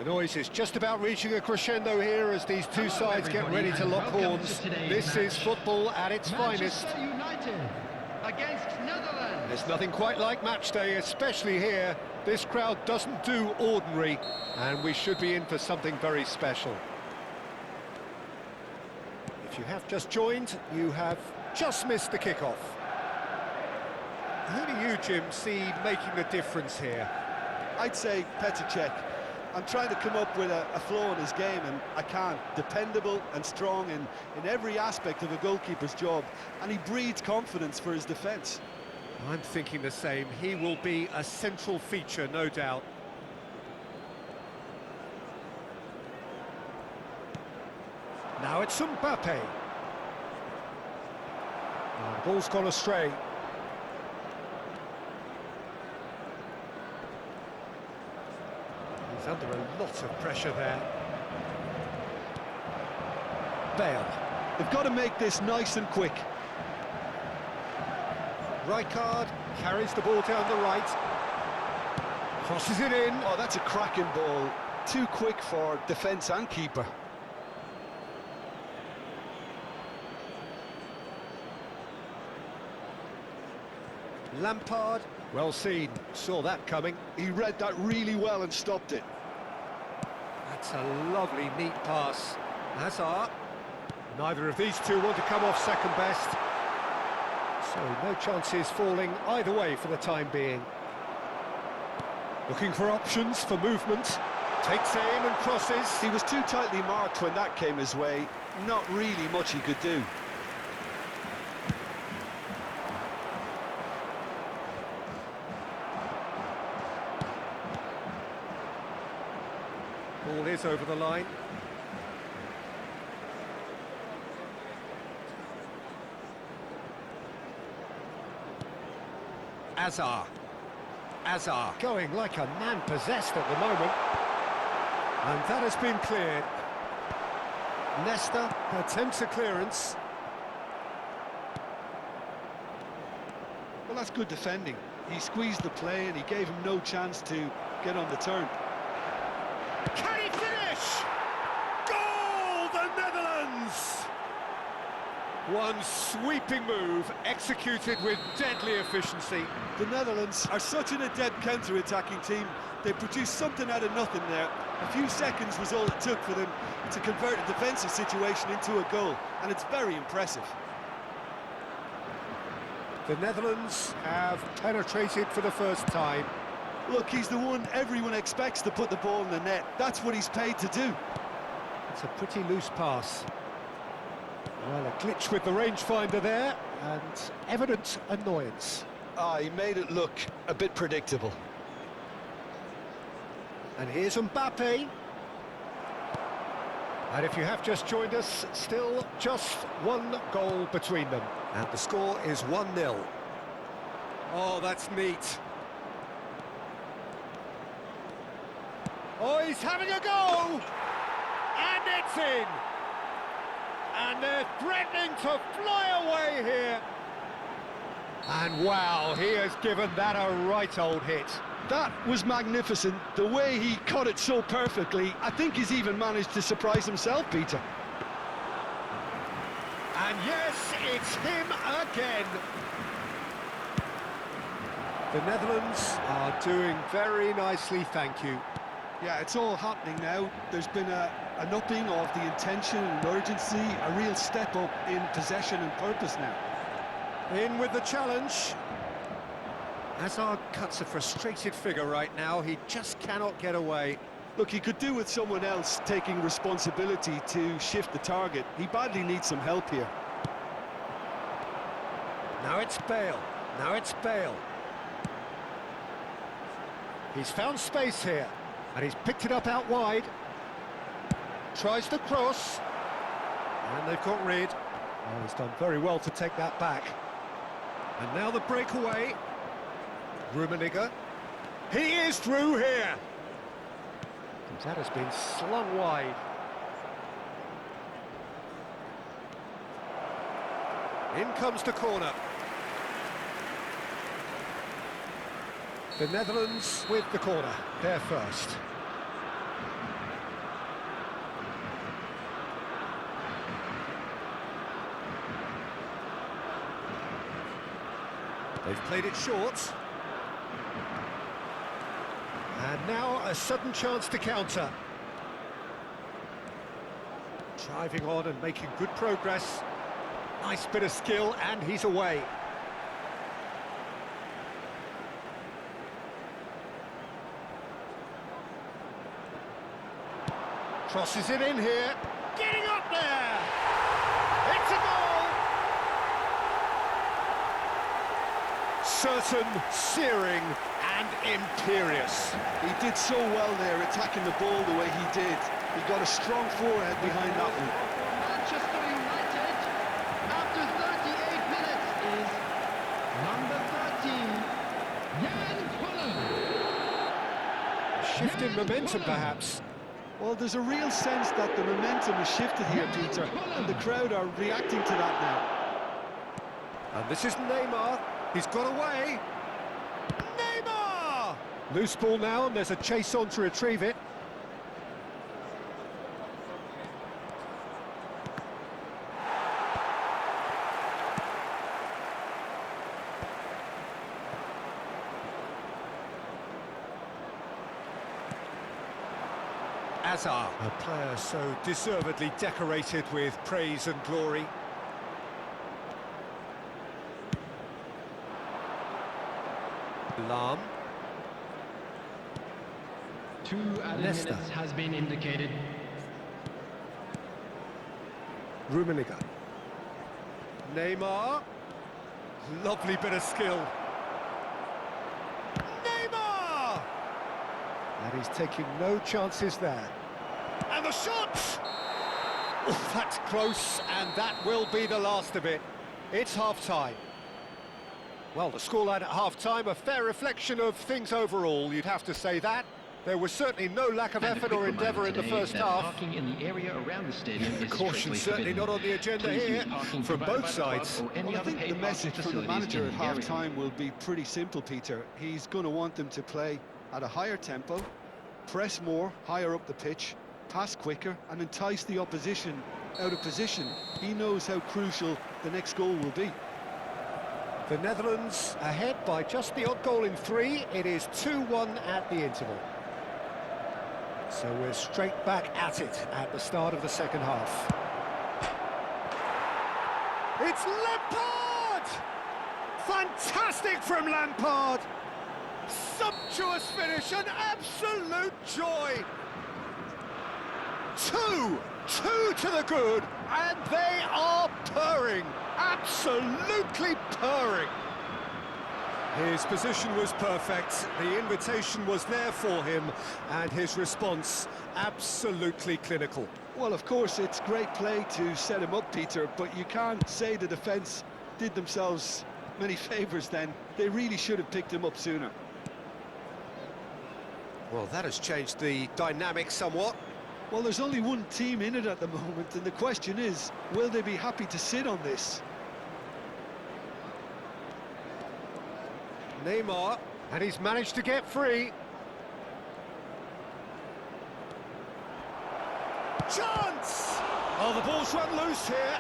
The noise is just about reaching a crescendo here as these two sides get ready to lock horns. This is football at its finest. United against Netherlands. There's nothing quite like match day, especially here. This crowd doesn't do ordinary, and we should be in for something very special. If you have just joined, you have just missed the kickoff. Who do you, Jim, see making the difference here? I'd say Petr Cech. I'm trying to come up with a flaw in his game, and I can't. Dependable and strong in every aspect of a goalkeeper's job, and he breeds confidence for his defence. I'm thinking the same. He will be a central feature, no doubt. Now it's Mbappe. Oh, the ball's gone astray. He's under a lot of pressure there. Bale. They've got to make this nice and quick. Rijkaard carries the ball down the right. Crosses it in. Oh, that's a cracking ball. Too quick for defence and keeper. Lampard, well seen, saw that coming. He read that really well and stopped it. That's a lovely, neat pass. Hazard. Neither of these two want to come off second best. So no chances falling either way for the time being. Looking for options for movement. Takes aim and crosses. He was too tightly marked when that came his way. Not really much he could do. Ball is over the line. Hazard going like a man possessed at the moment. And that has been cleared. Nesta attempts a clearance. Well, that's good defending. He squeezed the play and he gave him no chance to get on the turn. Can he finish? Goal, the Netherlands! One sweeping move, executed with deadly efficiency. The Netherlands are such an adept counter-attacking team. They produced something out of nothing there. A few seconds was all it took for them to convert a defensive situation into a goal, and it's very impressive. The Netherlands have penetrated for the first time. Look, he's the one everyone expects to put the ball in the net. That's what he's paid to do. It's a pretty loose pass. Well, a glitch with the rangefinder there, and evident annoyance. He made it look a bit predictable. And here's Mbappe. And if you have just joined us, still just one goal between them. And the score is 1-0. Oh, that's neat. Oh, he's having a go! And it's in! And they're threatening to fly away here. And wow, he has given that a right old hit. That was magnificent. The way he cut it so perfectly. I think he's even managed to surprise himself, Peter. And yes, it's him again. The Netherlands are doing very nicely, thank you. Yeah, it's all happening now. There's been an upping of the intention and urgency, a real step up in possession and purpose now. In with the challenge. Hazard cuts a frustrated figure right now. He just cannot get away. Look, he could do with someone else taking responsibility to shift the target. He badly needs some help here. Now it's Bale. Now it's Bale. He's found space here. And he's picked it up out wide. Tries to cross. And they've got rid. Oh, he's done very well to take that back. And now the breakaway. Rummenigge. He is through here. And that has been slung wide. In comes the corner. The Netherlands with the corner, they're first. They've played it short. And now a sudden chance to counter. Driving on and making good progress. Nice bit of skill, and he's away. Crosses it in here. Getting up there! It's a goal! Certain, searing, and imperious. He did so well there, attacking the ball the way he did. He got a strong forehead behind that one. Manchester United, after 38 minutes, is number 13, Jan Koller. Shift in momentum, perhaps. Well, there's a real sense that the momentum has shifted here, Peter, and the crowd are reacting to that now. And this is Neymar. He's got away. Neymar! Loose ball now, and there's a chase on to retrieve it. Hazard, a player so deservedly decorated with praise and glory. Lahm. 2 added Leicester. minutes has been indicated. Rummenigge. Neymar. Lovely bit of skill. Neymar! And he's taking no chances there. And the shot! Oh, that's close, and that will be the last of it. It's half-time. Well, the scoreline at half-time, a fair reflection of things overall, you'd have to say that. There was certainly no lack of effort or endeavour in the first half. Parking in the area around the stadium is Caution certainly not on the agenda here from both sides. Well, I think the message from the manager at half-time will be pretty simple, Peter. He's going to want them to play at a higher tempo, press more, higher up the pitch, pass quicker, and entice the opposition out of position. He knows how crucial the next goal will be. The Netherlands ahead by just the odd goal in 3. It is 2-1 at the interval. So we're straight back at it at the start of the second half. It's Lampard! Fantastic from Lampard! Sumptuous finish, an absolute joy! Two to the good, and they are purring, absolutely purring. His position was perfect, the invitation was there for him, and his response absolutely clinical. Well, of course, it's great play to set him up, Peter, but you can't say the defence did themselves many favours then. They really should have picked him up sooner. Well, that has changed the dynamic somewhat. Well, there's only one team in it at the moment, and the question is, will they be happy to sit on this? Neymar, and he's managed to get free. Chance! Oh, the ball's run loose here.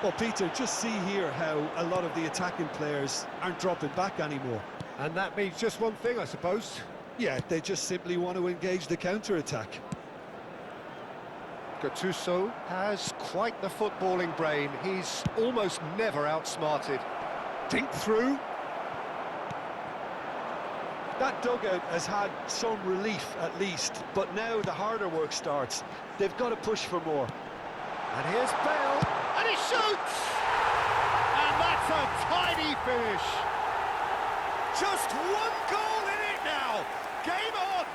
Well, Peter, just see here how a lot of the attacking players aren't dropping back anymore. And that means just one thing, I suppose. Yeah, they just simply want to engage the counter-attack. Gattuso has quite the footballing brain. He's almost never outsmarted. Think through. That dugout has had some relief, at least, but now the harder work starts. They've got to push for more. And here's Bale, and he shoots! And that's a tidy finish. Just one goal in it now. Game on!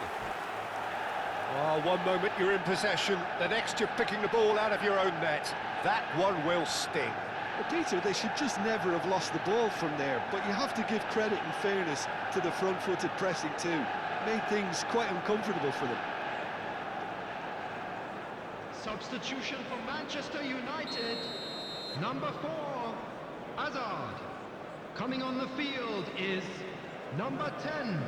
Oh, one moment you're in possession, the next you're picking the ball out of your own net. That one will sting. Well, Peter, they should just never have lost the ball from there, but you have to give credit and fairness to the front-footed pressing too. Made things quite uncomfortable for them. Substitution for Manchester United, number 4, Hazard. Coming on the field is number 10,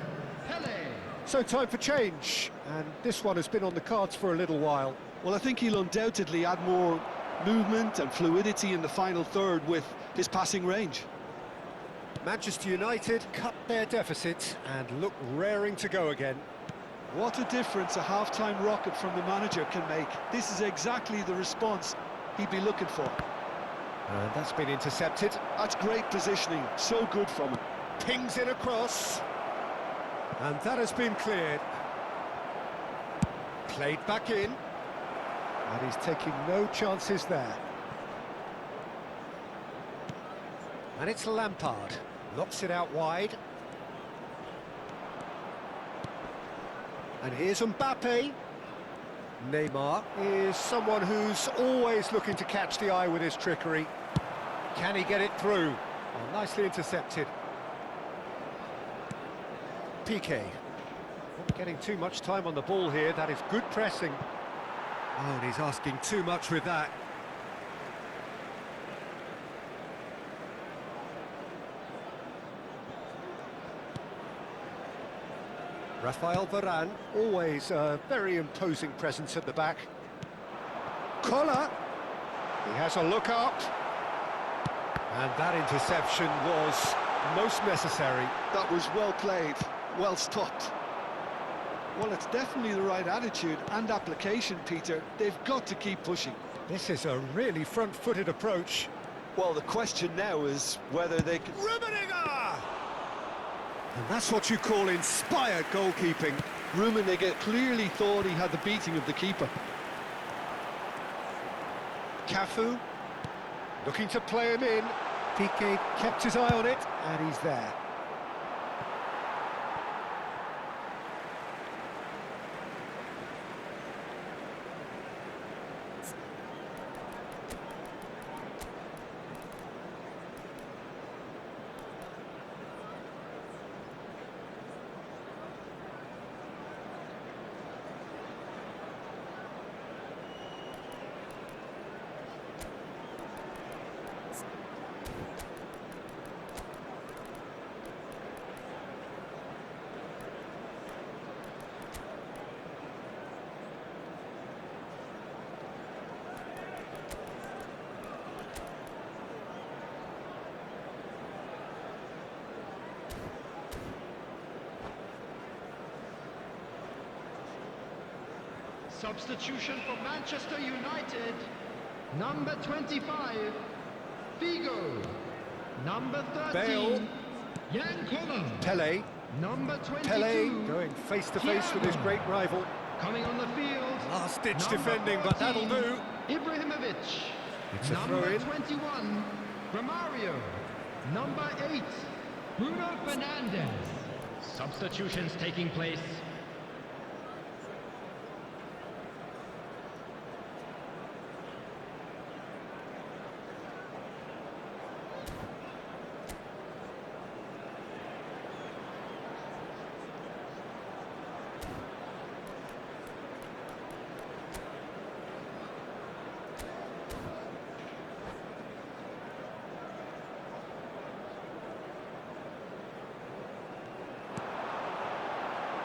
Pele. So time for change, and this one has been on the cards for a little while. Well, I think he'll undoubtedly add more movement and fluidity in the final third with his passing range. Manchester United cut their deficit and look raring to go again. What a difference a half-time rocket from the manager can make. This is exactly the response he'd be looking for. And that's been intercepted. That's great positioning, so good from him. Pings in across. And that has been cleared. Played back in. And he's taking no chances there. And it's Lampard. Knocks it out wide. And here's Mbappe. Neymar is someone who's always looking to catch the eye with his trickery. Can he get it through? Oh, nicely intercepted. Piqué. Not getting too much time on the ball here. That is good pressing. Oh, and he's asking too much with that. Rafael Varane, always a very imposing presence at the back. Collar. He has a look up. And that interception was most necessary. That was well played, well stopped. Well, it's definitely the right attitude and application, Peter. They've got to keep pushing. This is a really front-footed approach. Well, the question now is whether they can... Rummenigge! And that's what you call inspired goalkeeping. Rummenigge clearly thought he had the beating of the keeper. Cafu, looking to play him in. Piqué kept his eye on it, and he's there. Substitution for Manchester United. Number 25, Figo. Number 13, Bale. Jan Koller. Pele. Number 22, Pele going face-to-face with his great rival. coming on the field. Last-ditch number defending, but that'll 14, do. Ibrahimovic. It's a Number throw-in. 21, Romario. Number 8, Bruno Fernandes. Substitutions taking place.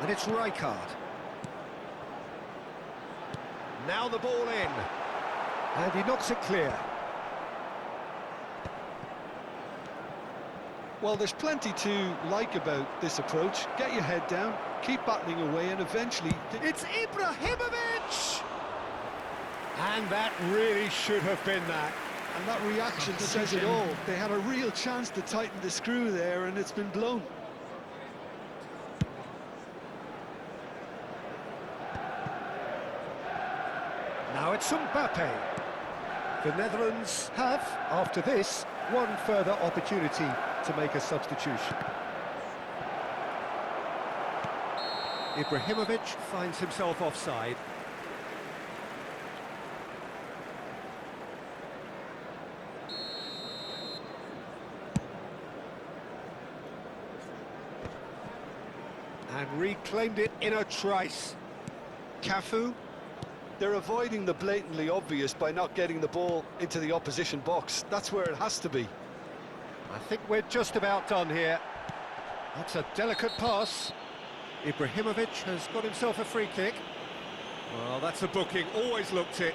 And it's Rijkaard. Now the ball in. And he knocks it clear. Well, there's plenty to like about this approach. Get your head down, keep battling away, and eventually... It's Ibrahimovic! And that really should have been that. And that reaction says it all. They had a real chance to tighten the screw there, and it's been blown. Now it's Mbappe. The Netherlands have, after this, one further opportunity to make a substitution. Ibrahimovic finds himself offside. And reclaimed it in a trice. Cafu. They're avoiding the blatantly obvious by not getting the ball into the opposition box. That's where it has to be. I think we're just about done here. That's a delicate pass. Ibrahimovic has got himself a free kick. Well, that's a booking, always looked it.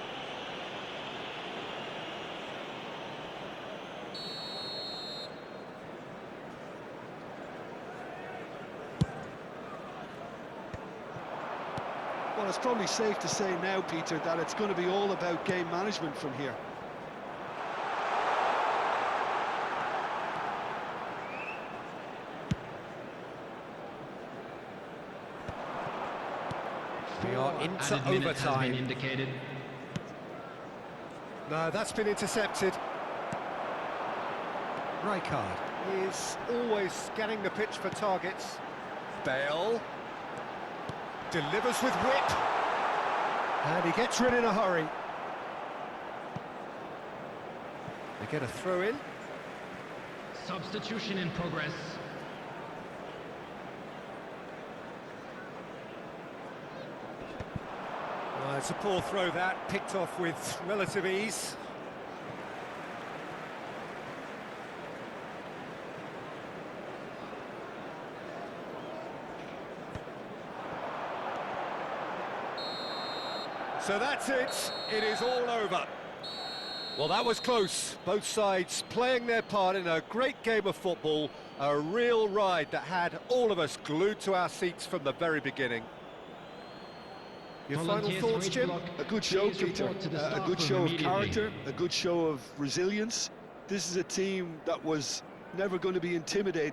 Well, it's probably safe to say now, Peter, that it's going to be all about game management from here. We are into Added minute has been overtime. indicated. No, that's been intercepted. Rijkaard is always scanning the pitch for targets. Bale delivers with whip. And he gets rid in a hurry. They get a throw in. Substitution in progress. It's a poor throw that, picked off with relative ease. So that's it, it is all over. Well, that was close. Both sides playing their part in a great game of football, a real ride that had all of us glued to our seats from the very beginning. Your final Volunteers thoughts, for each Jim? block, A good show, please Peter. report to the A staff good room show of immediately. character, a good show of resilience. This is a team that was never going to be intimidated.